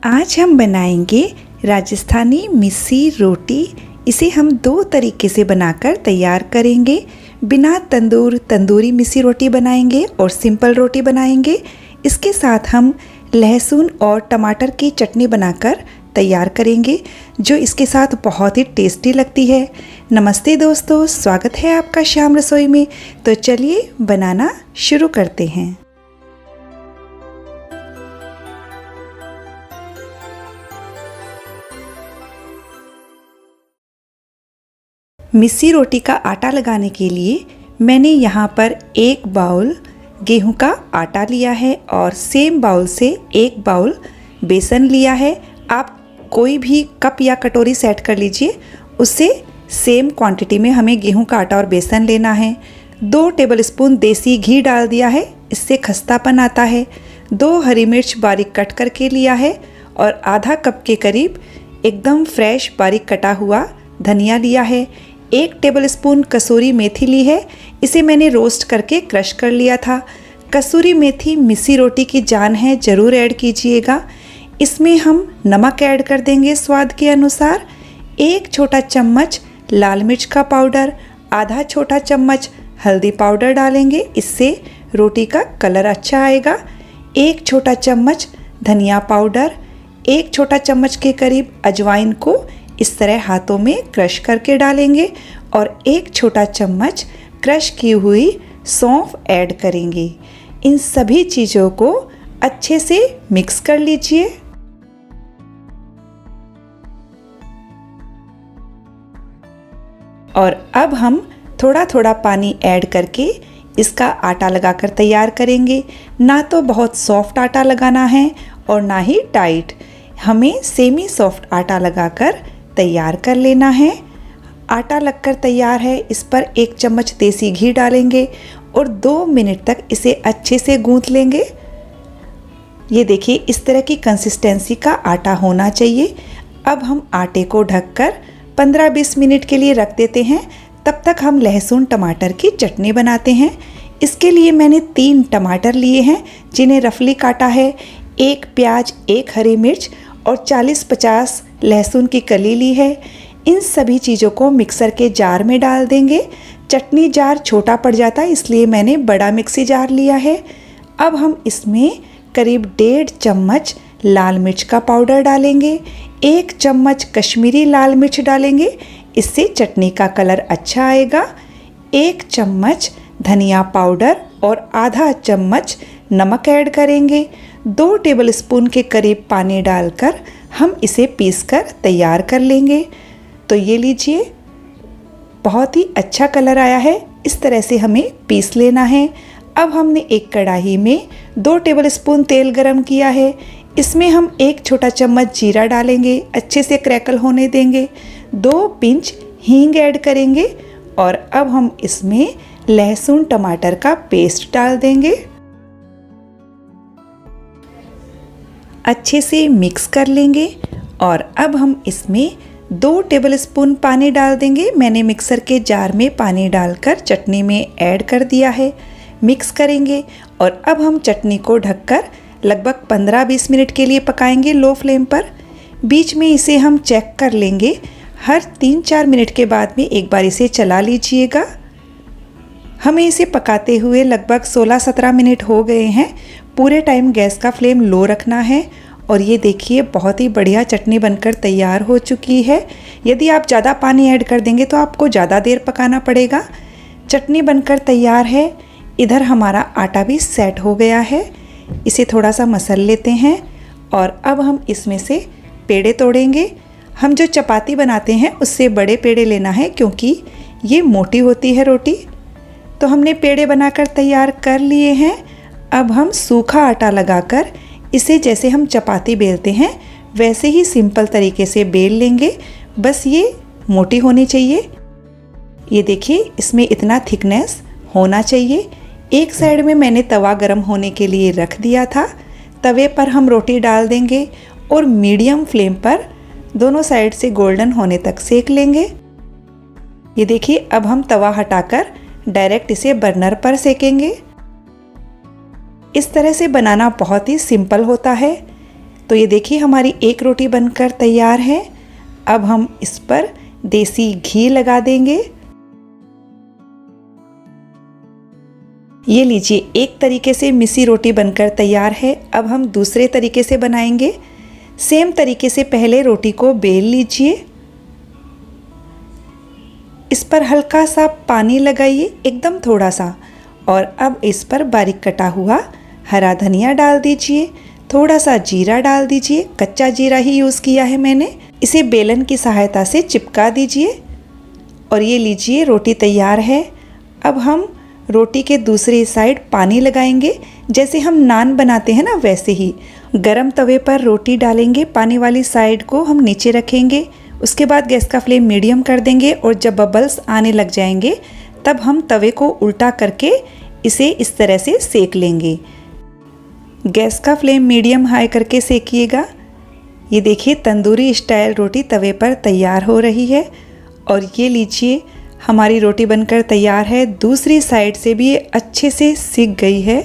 आज हम बनाएंगे राजस्थानी मिस्सी रोटी। इसे हम दो तरीके से बनाकर तैयार करेंगे। बिना तंदूरी मिस्सी रोटी बनाएंगे और सिंपल रोटी बनाएंगे। इसके साथ हम लहसुन और टमाटर की चटनी बनाकर तैयार करेंगे, जो इसके साथ बहुत ही टेस्टी लगती है। नमस्ते दोस्तों, स्वागत है आपका श्याम रसोई में। तो चलिए बनाना शुरू करते हैं। मिस्सी रोटी का आटा लगाने के लिए मैंने यहाँ पर एक बाउल गेहूं का आटा लिया है और सेम बाउल से एक बाउल बेसन लिया है। आप कोई भी कप या कटोरी सेट कर लीजिए, उससे सेम क्वांटिटी में हमें गेहूं का आटा और बेसन लेना है। 2 टेबलस्पून देसी घी डाल दिया है, इससे खस्तापन आता है। 2 हरी मिर्च बारीक कट करके लिया है और आधा कप के करीब एकदम फ्रेश बारीक कटा हुआ धनिया लिया है। 1 टेबलस्पून कसूरी मेथी ली है, इसे मैंने रोस्ट करके क्रश कर लिया था। कसूरी मेथी मिस्सी रोटी की जान है, ज़रूर ऐड कीजिएगा। इसमें हम नमक ऐड कर देंगे स्वाद के अनुसार। 1 छोटा चम्मच लाल मिर्च का पाउडर, आधा छोटा चम्मच हल्दी पाउडर डालेंगे, इससे रोटी का कलर अच्छा आएगा। 1 छोटा चम्मच धनिया पाउडर, 1 छोटा चम्मच के करीब अजवाइन को इस तरह हाथों में क्रश करके डालेंगे और 1 छोटा चम्मच क्रश की हुई सौंफ ऐड करेंगे। इन सभी चीज़ों को अच्छे से मिक्स कर लीजिए। और अब हम थोड़ा थोड़ा पानी ऐड करके इसका आटा लगाकर तैयार करेंगे। ना तो बहुत सॉफ्ट आटा लगाना है और ना ही टाइट, हमें सेमी सॉफ्ट आटा लगाकर तैयार कर लेना है। आटा लगकर तैयार है, इस पर 1 चम्मच देसी घी डालेंगे और 2 मिनट तक इसे अच्छे से गूंथ लेंगे। ये देखिए, इस तरह की कंसिस्टेंसी का आटा होना चाहिए। अब हम आटे को ढककर 15-20 मिनट के लिए रख देते हैं। तब तक हम लहसुन टमाटर की चटनी बनाते हैं। इसके लिए मैंने 3 टमाटर लिए हैं, जिन्हें रफली काटा है। 1 प्याज, 1 हरी मिर्च और 40-50 लहसुन की कली ली है। इन सभी चीज़ों को मिक्सर के जार में डाल देंगे। चटनी जार छोटा पड़ जाता है, इसलिए मैंने बड़ा मिक्सी जार लिया है। अब हम इसमें करीब 1.5 चम्मच लाल मिर्च का पाउडर डालेंगे। 1 चम्मच कश्मीरी लाल मिर्च डालेंगे, इससे चटनी का कलर अच्छा आएगा। 1 चम्मच धनिया पाउडर और आधा चम्मच नमक ऐड करेंगे। 2 टेबलस्पून के करीब पानी डालकर हम इसे पीसकर तैयार कर लेंगे। तो ये लीजिए, बहुत ही अच्छा कलर आया है। इस तरह से हमें पीस लेना है। अब हमने एक कढ़ाई में 2 टेबलस्पून तेल गरम किया है। इसमें हम 1 छोटा चम्मच जीरा डालेंगे, अच्छे से क्रैकल होने देंगे। 2 पिंच हींग ऐड करेंगे और अब हम इसमें लहसुन टमाटर का पेस्ट डाल देंगे। अच्छे से मिक्स कर लेंगे और अब हम इसमें 2 टेबलस्पून पानी डाल देंगे। मैंने मिक्सर के जार में पानी डालकर चटनी में ऐड कर दिया है। मिक्स करेंगे और अब हम चटनी को ढककर लगभग 15-20 मिनट के लिए पकाएंगे लो फ्लेम पर। बीच में इसे हम चेक कर लेंगे। हर 3-4 मिनट के बाद में एक बार इसे चला लीजिएगा। हमें इसे पकाते हुए लगभग 16-17 मिनट हो गए हैं। पूरे टाइम गैस का फ्लेम लो रखना है। और ये देखिए, बहुत ही बढ़िया चटनी बनकर तैयार हो चुकी है। यदि आप ज़्यादा पानी ऐड कर देंगे तो आपको ज़्यादा देर पकाना पड़ेगा। चटनी बनकर तैयार है। इधर हमारा आटा भी सेट हो गया है। इसे थोड़ा सा मसल लेते हैं और अब हम इसमें से पेड़े तोड़ेंगे। हम जो चपाती बनाते हैं उससे बड़े पेड़े लेना है, क्योंकि ये मोटी होती है रोटी। तो हमने पेड़े बनाकर तैयार कर लिए हैं। अब हम सूखा आटा लगाकर इसे, जैसे हम चपाती बेलते हैं वैसे ही सिंपल तरीके से बेल लेंगे। बस ये मोटी होनी चाहिए। ये देखिए, इसमें इतना थिकनेस होना चाहिए। एक साइड में मैंने तवा गरम होने के लिए रख दिया था। तवे पर हम रोटी डाल देंगे और मीडियम फ्लेम पर दोनों साइड से गोल्डन होने तक सेक लेंगे। ये देखिए, अब हम तवा हटाकर डायरेक्ट इसे बर्नर पर सेकेंगे। इस तरह से बनाना बहुत ही सिंपल होता है। तो ये देखिए हमारी एक रोटी बनकर तैयार है। अब हम इस पर देसी घी लगा देंगे। ये लीजिए, एक तरीके से मिसी रोटी बनकर तैयार है। अब हम दूसरे तरीके से बनाएंगे। सेम तरीके से पहले रोटी को बेल लीजिए, इस पर हल्का सा पानी लगाइए, एकदम थोड़ा सा, और अब इस पर बारीक कटा हुआ हरा धनिया डाल दीजिए, थोड़ा सा जीरा डाल दीजिए, कच्चा जीरा ही यूज़ किया है मैंने। इसे बेलन की सहायता से चिपका दीजिए और ये लीजिए रोटी तैयार है। अब हम रोटी के दूसरी साइड पानी लगाएंगे, जैसे हम नान बनाते हैं ना वैसे ही। गरम तवे पर रोटी डालेंगे, पानी वाली साइड को हम नीचे रखेंगे, उसके बाद गैस का फ्लेम मीडियम कर देंगे और जब बबल्स आने लग जाएंगे तब हम तवे को उल्टा करके इसे इस तरह से सेक लेंगे। गैस का फ्लेम मीडियम हाई करके सेकिएगा। ये देखिए तंदूरी स्टाइल रोटी तवे पर तैयार हो रही है और ये लीजिए हमारी रोटी बनकर तैयार है। दूसरी साइड से भी ये अच्छे से सिक गई है,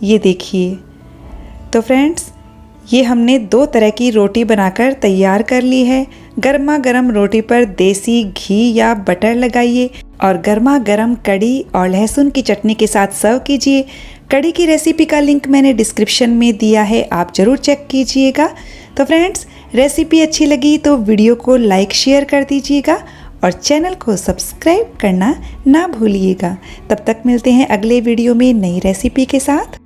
ये देखिए। तो फ्रेंड्स, ये हमने 2 तरह की रोटी बनाकर तैयार कर ली है। गर्मा गर्म रोटी पर देसी घी या बटर लगाइए और गर्मा गर्म कड़ी और लहसुन की चटनी के साथ सर्व कीजिए। कड़ी की रेसिपी का लिंक मैंने डिस्क्रिप्शन में दिया है, आप ज़रूर चेक कीजिएगा। तो फ्रेंड्स, रेसिपी अच्छी लगी तो वीडियो को लाइक शेयर कर दीजिएगा और चैनल को सब्सक्राइब करना ना भूलिएगा। तब तक मिलते हैं अगले वीडियो में नई रेसिपी के साथ।